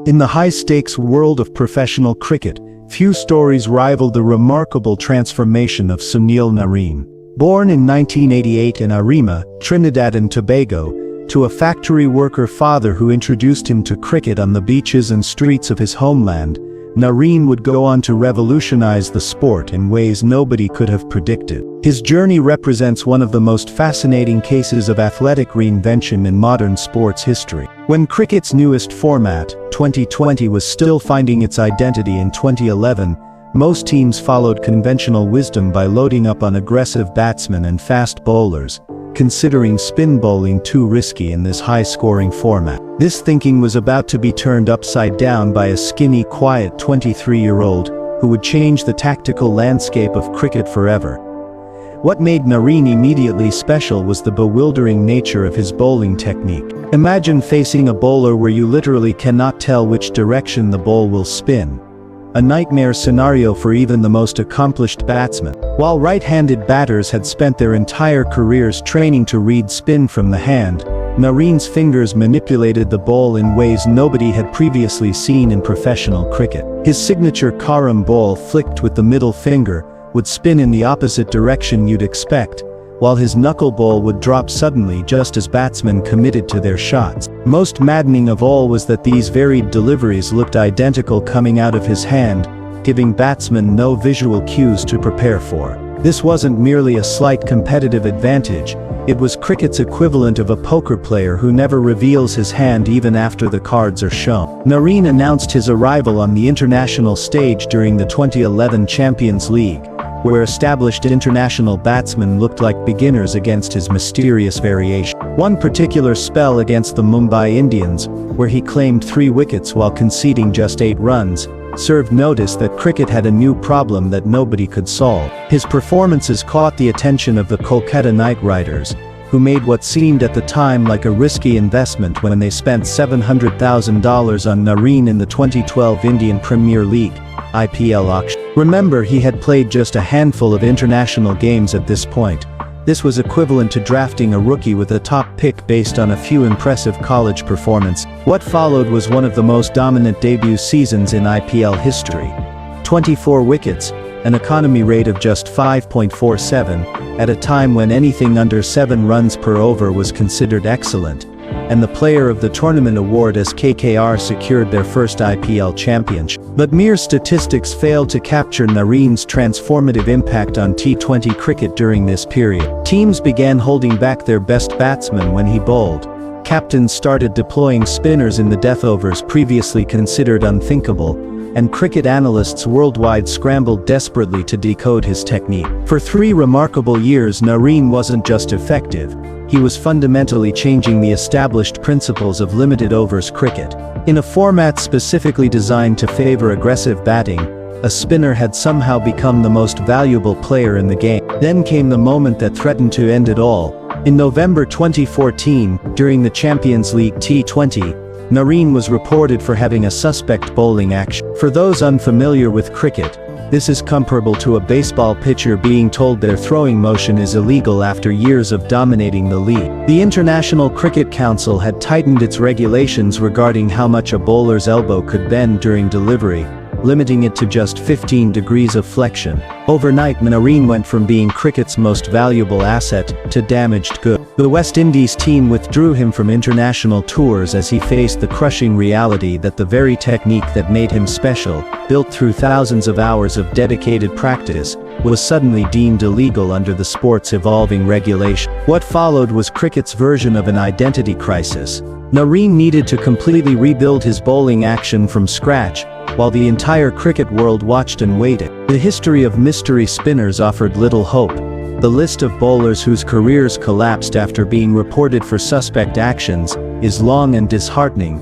In the high-stakes world of professional cricket, few stories rival the remarkable transformation of Sunil Narine. Born in 1988 in Arima, Trinidad and Tobago, to a factory worker father who introduced him to cricket on the beaches and streets of his homeland, Narine would go on to revolutionize the sport in ways nobody could have predicted. His journey represents one of the most fascinating cases of athletic reinvention in modern sports history. When cricket's newest format, T20, was still finding its identity in 2011, most teams followed conventional wisdom by loading up on aggressive batsmen and fast bowlers, considering spin bowling too risky in this high-scoring format. This thinking was about to be turned upside down by a skinny, quiet 23-year-old who would change the tactical landscape of cricket forever. What made Narine immediately special was the bewildering nature of his bowling technique. Imagine facing a bowler where you literally cannot tell which direction the ball will spin. A nightmare scenario for even the most accomplished batsman. While right-handed batters had spent their entire careers training to read spin from the hand, Narine's fingers manipulated the ball in ways nobody had previously seen in professional cricket. His signature carom ball, flicked with the middle finger, would spin in the opposite direction you'd expect, while his knuckleball would drop suddenly just as batsmen committed to their shots. Most maddening of all was that these varied deliveries looked identical coming out of his hand, giving batsmen no visual cues to prepare for. This wasn't merely a slight competitive advantage, it was cricket's equivalent of a poker player who never reveals his hand even after the cards are shown. Narine announced his arrival on the international stage during the 2011 Champions League, where established international batsmen looked like beginners against his mysterious variation. One particular spell against the Mumbai Indians, where he claimed 3 wickets while conceding just 8 runs, served notice that cricket had a new problem that nobody could solve. His performances caught the attention of the Kolkata Knight Riders, who made what seemed at the time like a risky investment when they spent $700,000 on Narine in the 2012 Indian Premier League (IPL) auction. Remember, he had played just a handful of international games at this point. This was equivalent to drafting a rookie with a top pick based on a few impressive college performances. What followed was one of the most dominant debut seasons in IPL history. 24 wickets, an economy rate of just 5.47, at a time when anything under 7 runs per over was considered excellent, and the Player of the Tournament award as KKR secured their first IPL championship. But mere statistics failed to capture Narine's transformative impact on T20 cricket during this period. Teams began holding back their best batsmen when he bowled. Captains started deploying spinners in the death overs previously considered unthinkable, and cricket analysts worldwide scrambled desperately to decode his technique. For 3 remarkable years, Narine wasn't just effective, he was fundamentally changing the established principles of limited overs cricket. In a format specifically designed to favor aggressive batting, a spinner had somehow become the most valuable player in the game. Then came the moment that threatened to end it all. In November 2014, during the Champions League T20, Narine was reported for having a suspect bowling action. For those unfamiliar with cricket, this is comparable to a baseball pitcher being told their throwing motion is illegal after years of dominating the league. The International Cricket Council had tightened its regulations regarding how much a bowler's elbow could bend during delivery, limiting it to just 15 degrees of flexion. Overnight, Narine went from being cricket's most valuable asset to damaged goods. The West Indies team withdrew him from international tours as he faced the crushing reality that the very technique that made him special, built through thousands of hours of dedicated practice, was suddenly deemed illegal under the sport's evolving regulation. What followed was cricket's version of an identity crisis. Narine needed to completely rebuild his bowling action from scratch, while the entire cricket world watched and waited. The history of mystery spinners offered little hope. The list of bowlers whose careers collapsed after being reported for suspect actions is long and disheartening.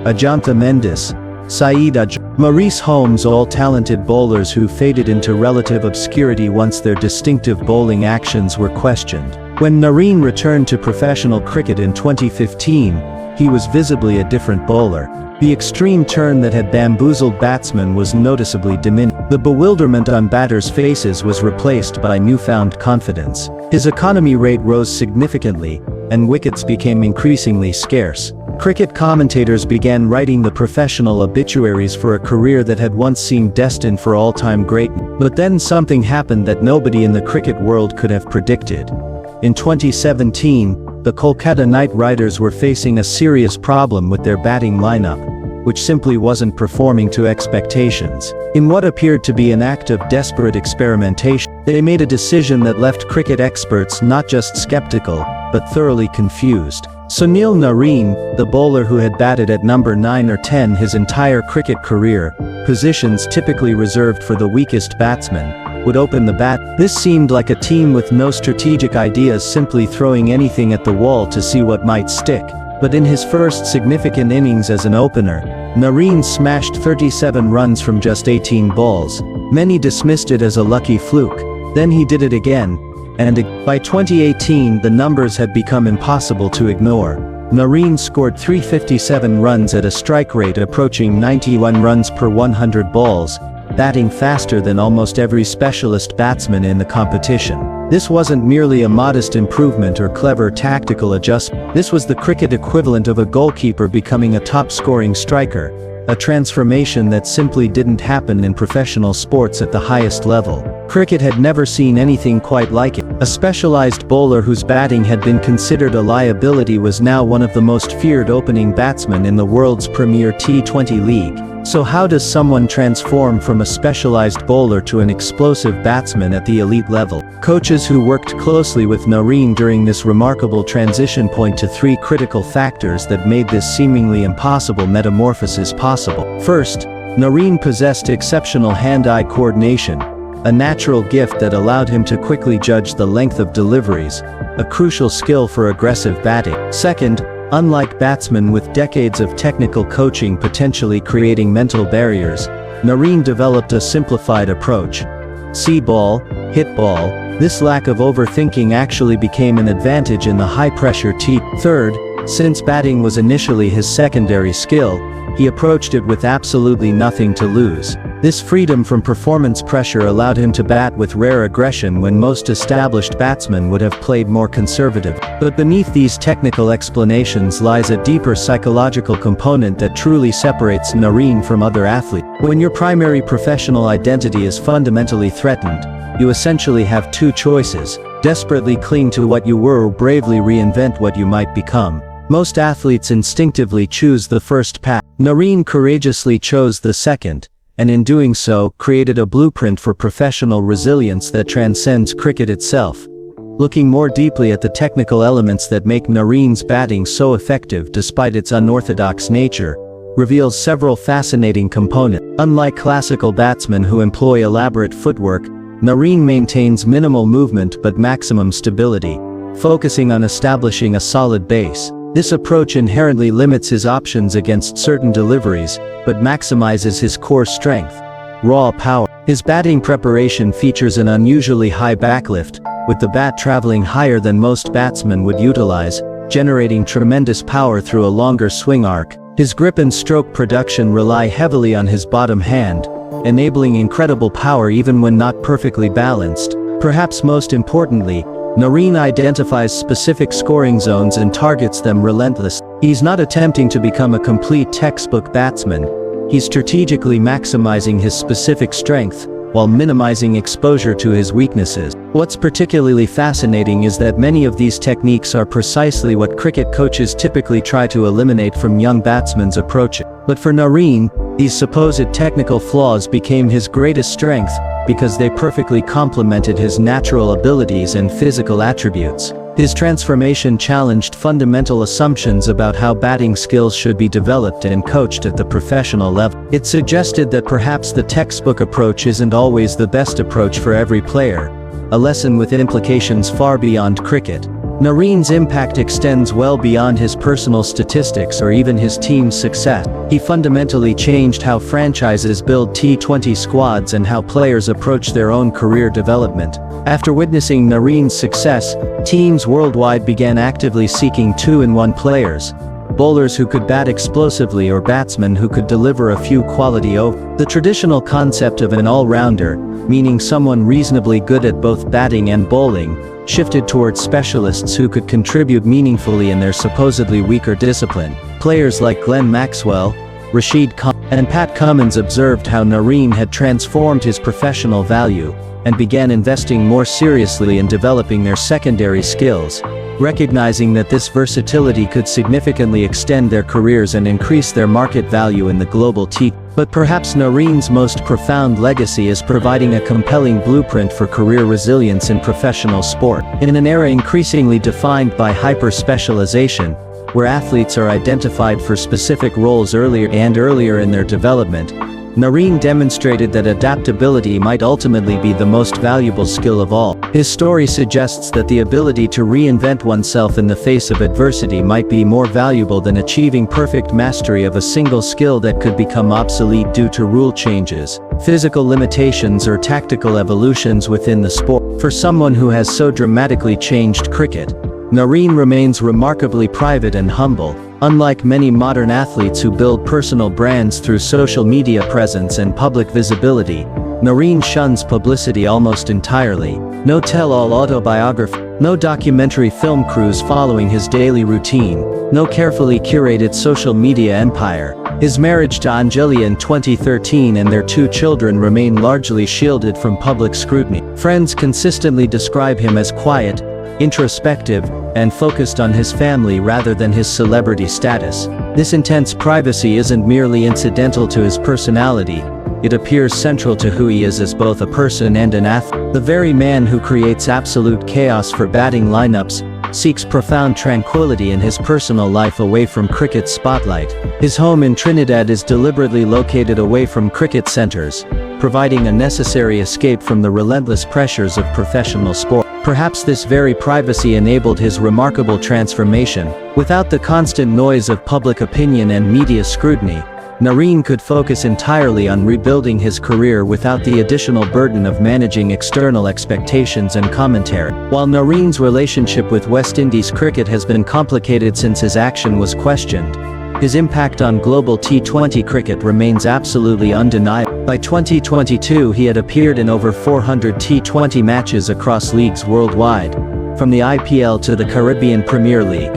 Ajantha Mendis, Saeed Maurice Holmes, all talented bowlers who faded into relative obscurity once their distinctive bowling actions were questioned. When Narine returned to professional cricket in 2015, he was visibly a different bowler. The extreme turn that had bamboozled batsmen was noticeably diminished. The bewilderment on batters' faces was replaced by newfound confidence. His economy rate rose significantly, and wickets became increasingly scarce. Cricket commentators began writing the professional obituaries for a career that had once seemed destined for all-time greatness. But then something happened that nobody in the cricket world could have predicted. In 2017, the Kolkata Knight Riders were facing a serious problem with their batting lineup, which simply wasn't performing to expectations. In what appeared to be an act of desperate experimentation, they made a decision that left cricket experts not just skeptical, but thoroughly confused. Sunil Narine, the bowler who had batted at number 9 or 10 his entire cricket career, positions typically reserved for the weakest batsmen, would open the bat. This seemed like a team with no strategic ideas, simply throwing anything at the wall to see what might stick. But in his first significant innings as an opener, Narine smashed 37 runs from just 18 balls. Many dismissed it as a lucky fluke. Then he did it again. And by 2018 the numbers had become impossible to ignore. Narine scored 357 runs at a strike rate approaching 91 runs per 100 balls, batting faster than almost every specialist batsman in the competition. This wasn't merely a modest improvement or clever tactical adjustment. This was the cricket equivalent of a goalkeeper becoming a top-scoring striker, a transformation that simply didn't happen in professional sports at the highest level. Cricket had never seen anything quite like it. A specialized bowler whose batting had been considered a liability was now one of the most feared opening batsmen in the world's premier T20 league. So how does someone transform from a specialized bowler to an explosive batsman at the elite level? Coaches who worked closely with Narine during this remarkable transition point to three critical factors that made this seemingly impossible metamorphosis possible. First, Narine possessed exceptional hand-eye coordination, a natural gift that allowed him to quickly judge the length of deliveries, a crucial skill for aggressive batting. Second, unlike batsmen with decades of technical coaching potentially creating mental barriers, Narine developed a simplified approach. See ball, hit ball. This lack of overthinking actually became an advantage in the high-pressure T20. Third, since batting was initially his secondary skill, he approached it with absolutely nothing to lose. This freedom from performance pressure allowed him to bat with rare aggression when most established batsmen would have played more conservative. But beneath these technical explanations lies a deeper psychological component that truly separates Narine from other athletes. When your primary professional identity is fundamentally threatened, you essentially have two choices: desperately cling to what you were or bravely reinvent what you might become. Most athletes instinctively choose the first path. Narine courageously chose the second, and in doing so, created a blueprint for professional resilience that transcends cricket itself. Looking more deeply at the technical elements that make Narine's batting so effective despite its unorthodox nature, reveals several fascinating components. Unlike classical batsmen who employ elaborate footwork, Narine maintains minimal movement but maximum stability, focusing on establishing a solid base. This approach inherently limits his options against certain deliveries, but maximizes his core strength, raw power. His batting preparation features an unusually high backlift, with the bat traveling higher than most batsmen would utilize, generating tremendous power through a longer swing arc. His grip and stroke production rely heavily on his bottom hand, enabling incredible power even when not perfectly balanced. Perhaps most importantly, Narine identifies specific scoring zones and targets them relentlessly. He's not attempting to become a complete textbook batsman. He's strategically maximizing his specific strength, while minimizing exposure to his weaknesses. What's particularly fascinating is that many of these techniques are precisely what cricket coaches typically try to eliminate from young batsmen's approaches. But for Narine, these supposed technical flaws became his greatest strength, because they perfectly complemented his natural abilities and physical attributes. His transformation challenged fundamental assumptions about how batting skills should be developed and coached at the professional level. It suggested that perhaps the textbook approach isn't always the best approach for every player, a lesson with implications far beyond cricket. Narine's impact extends well beyond his personal statistics or even his team's success. He fundamentally changed how franchises build T20 squads and how players approach their own career development. After witnessing Narine's success, teams worldwide began actively seeking two-in-one players, bowlers who could bat explosively or batsmen who could deliver a few quality overs. The traditional concept of an all-rounder, meaning someone reasonably good at both batting and bowling, shifted towards specialists who could contribute meaningfully in their supposedly weaker discipline. Players like Glenn Maxwell, Rashid Khan, and Pat Cummins observed how Narine had transformed his professional value, and began investing more seriously in developing their secondary skills, recognizing that this versatility could significantly extend their careers and increase their market value in the global T. But perhaps Narine's most profound legacy is providing a compelling blueprint for career resilience in professional sport. In an era increasingly defined by hyper-specialization, where athletes are identified for specific roles earlier in their development, Narine demonstrated that adaptability might ultimately be the most valuable skill of all. His story suggests that the ability to reinvent oneself in the face of adversity might be more valuable than achieving perfect mastery of a single skill that could become obsolete due to rule changes, physical limitations, or tactical evolutions within the sport. For someone who has so dramatically changed cricket, Narine remains remarkably private and humble. Unlike many modern athletes who build personal brands through social media presence and public visibility, Narine shuns publicity almost entirely. No tell-all autobiography, no documentary film crews following his daily routine, no carefully curated social media empire. His marriage to Anjali in 2013 and their 2 children remain largely shielded from public scrutiny. Friends consistently describe him as quiet, introspective, and focused on his family rather than his celebrity status. This intense privacy isn't merely incidental to his personality, it appears central to who he is as both a person and an athlete. The very man who creates absolute chaos for batting lineups seeks profound tranquility in his personal life away from cricket's spotlight. His home in Trinidad is deliberately located away from cricket centers, providing a necessary escape from the relentless pressures of professional sport. Perhaps this very privacy enabled his remarkable transformation. Without the constant noise of public opinion and media scrutiny, Narine could focus entirely on rebuilding his career without the additional burden of managing external expectations and commentary. While Narine's relationship with West Indies cricket has been complicated since his action was questioned, his impact on global T20 cricket remains absolutely undeniable. By 2022 he had appeared in over 400 T20 matches across leagues worldwide, from the IPL to the Caribbean Premier League,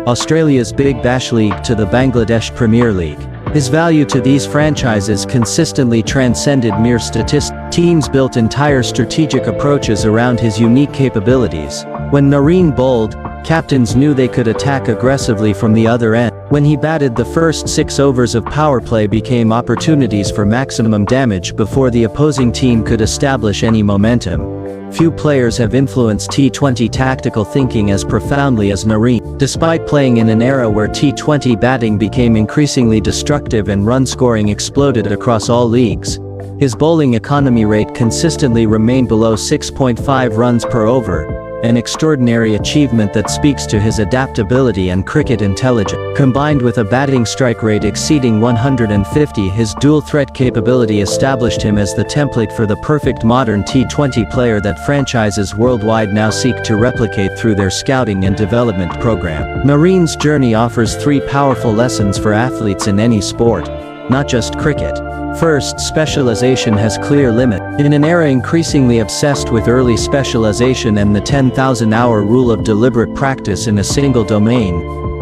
Australia's Big Bash League to the Bangladesh Premier League. His value to these franchises consistently transcended mere statistics. Teams built entire strategic approaches around his unique capabilities. When Narine bowled, captains knew they could attack aggressively from the other end. When he batted, the first 6 overs of power play became opportunities for maximum damage before the opposing team could establish any momentum. Few players have influenced T20 tactical thinking as profoundly as Narine. Despite playing in an era where T20 batting became increasingly destructive and run scoring exploded across all leagues, his bowling economy rate consistently remained below 6.5 runs per over, an extraordinary achievement that speaks to his adaptability and cricket intelligence. Combined with a batting strike rate exceeding 150, his dual-threat capability established him as the template for the perfect modern T20 player that franchises worldwide now seek to replicate through their scouting and development program. Narine's journey offers 3 powerful lessons for athletes in any sport, not just cricket. First, specialization has clear limits. In an era increasingly obsessed with early specialization and the 10,000-hour rule of deliberate practice in a single domain,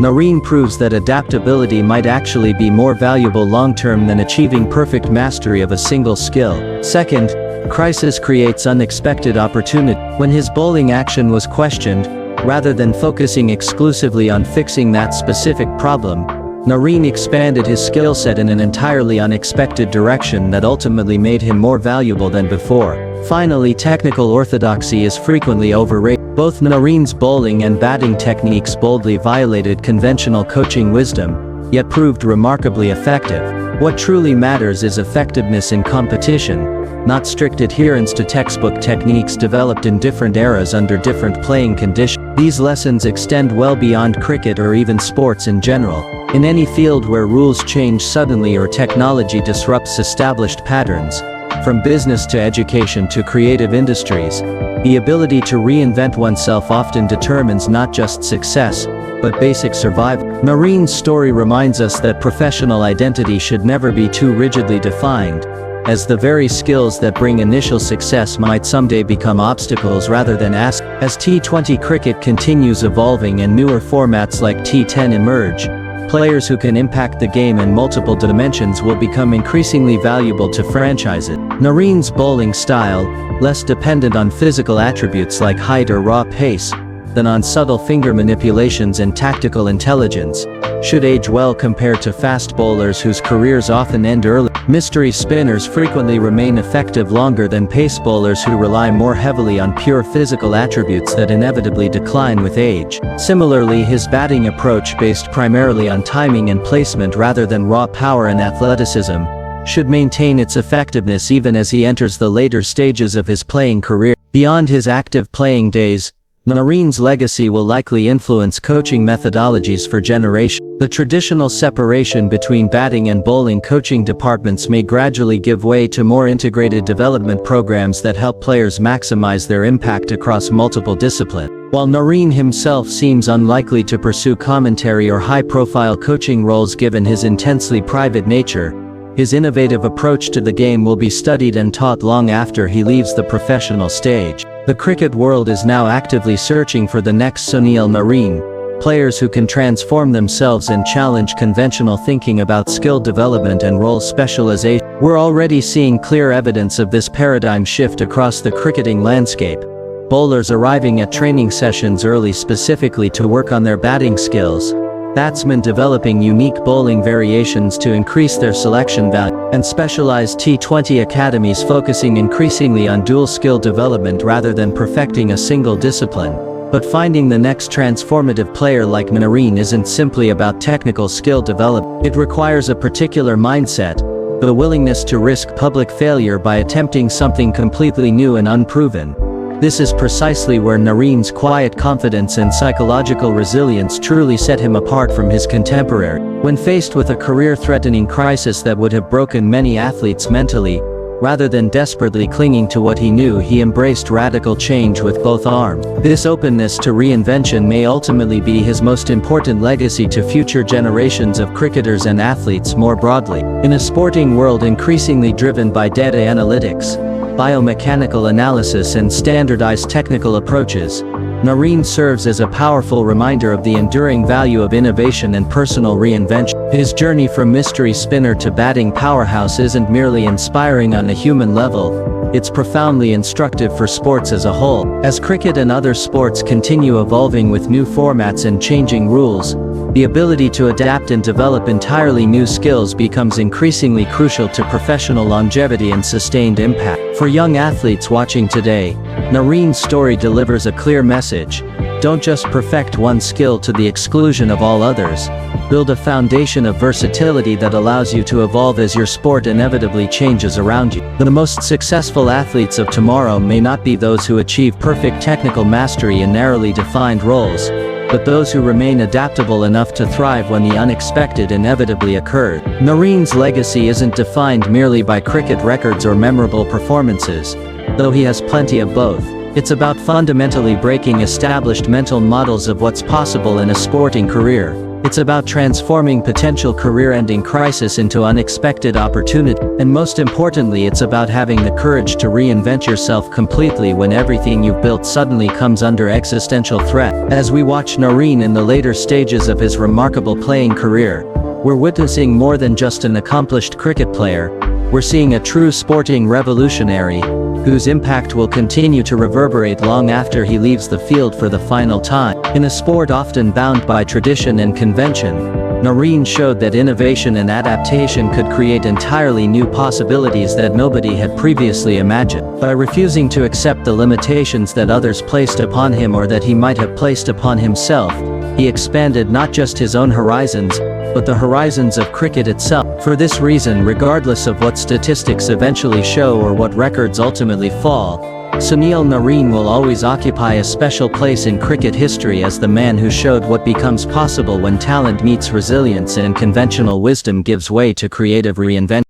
Narine proves that adaptability might actually be more valuable long-term than achieving perfect mastery of a single skill. Second, crisis creates unexpected opportunity. When his bowling action was questioned, rather than focusing exclusively on fixing that specific problem, Narine expanded his skill set in an entirely unexpected direction that ultimately made him more valuable than before. Finally, technical orthodoxy is frequently overrated. Both Narine's bowling and batting techniques boldly violated conventional coaching wisdom, yet proved remarkably effective. What truly matters is effectiveness in competition, not strict adherence to textbook techniques developed in different eras under different playing conditions. These lessons extend well beyond cricket or even sports in general. In any field where rules change suddenly or technology disrupts established patterns, from business to education to creative industries, the ability to reinvent oneself often determines not just success, but basic survival. Narine's story reminds us that professional identity should never be too rigidly defined, as the very skills that bring initial success might someday become obstacles rather than assets. As T20 cricket continues evolving and newer formats like T10 emerge, Players who can impact the game in multiple dimensions will become increasingly valuable to franchises. Narine's bowling style, less dependent on physical attributes like height or raw pace than on subtle finger manipulations and tactical intelligence, should age well compared to fast bowlers whose careers often end early. Mystery spinners frequently remain effective longer than pace bowlers who rely more heavily on pure physical attributes that inevitably decline with age. Similarly, his batting approach, based primarily on timing and placement rather than raw power and athleticism, should maintain its effectiveness even as he enters the later stages of his playing career. Beyond his active playing days, Narine's legacy will likely influence coaching methodologies for generations. The traditional separation between batting and bowling coaching departments may gradually give way to more integrated development programs that help players maximize their impact across multiple disciplines. While Narine himself seems unlikely to pursue commentary or high-profile coaching roles given his intensely private nature, his innovative approach to the game will be studied and taught long after he leaves the professional stage. The cricket world is now actively searching for the next Sunil Narine, players who can transform themselves and challenge conventional thinking about skill development and role specialization. We're already seeing clear evidence of this paradigm shift across the cricketing landscape. Bowlers arriving at training sessions early specifically to work on their batting skills, batsmen developing unique bowling variations to increase their selection value, and specialized T20 academies focusing increasingly on dual skill development rather than perfecting a single discipline. But finding the next transformative player like Narine isn't simply about technical skill development. It requires a particular mindset, the willingness to risk public failure by attempting something completely new and unproven. This is precisely where Narine's quiet confidence and psychological resilience truly set him apart from his contemporary. When faced with a career-threatening crisis that would have broken many athletes mentally, rather than desperately clinging to what he knew, he embraced radical change with both arms. This openness to reinvention may ultimately be his most important legacy to future generations of cricketers and athletes more broadly. In a sporting world increasingly driven by data analytics, biomechanical analysis and standardized technical approaches, Narine serves as a powerful reminder of the enduring value of innovation and personal reinvention. His journey from mystery spinner to batting powerhouse isn't merely inspiring on a human level, it's profoundly instructive for sports as a whole. As cricket and other sports continue evolving with new formats and changing rules, the ability to adapt and develop entirely new skills becomes increasingly crucial to professional longevity and sustained impact. For young athletes watching today, Narine's story delivers a clear message. Don't just perfect one skill to the exclusion of all others. Build a foundation of versatility that allows you to evolve as your sport inevitably changes around you. The most successful athletes of tomorrow may not be those who achieve perfect technical mastery in narrowly defined roles, but those who remain adaptable enough to thrive when the unexpected inevitably occurs. Narine's legacy isn't defined merely by cricket records or memorable performances, though he has plenty of both. It's about fundamentally breaking established mental models of what's possible in a sporting career. It's about transforming potential career-ending crisis into unexpected opportunity. And most importantly, it's about having the courage to reinvent yourself completely when everything you've built suddenly comes under existential threat. As we watch Narine in the later stages of his remarkable playing career, we're witnessing more than just an accomplished cricket player. We're seeing a true sporting revolutionary, whose impact will continue to reverberate long after he leaves the field for the final time. In a sport often bound by tradition and convention, Narine showed that innovation and adaptation could create entirely new possibilities that nobody had previously imagined. By refusing to accept the limitations that others placed upon him or that he might have placed upon himself, he expanded not just his own horizons, but the horizons of cricket itself. For this reason, regardless of what statistics eventually show or what records ultimately fall, Sunil Narine will always occupy a special place in cricket history as the man who showed what becomes possible when talent meets resilience and conventional wisdom gives way to creative reinvention.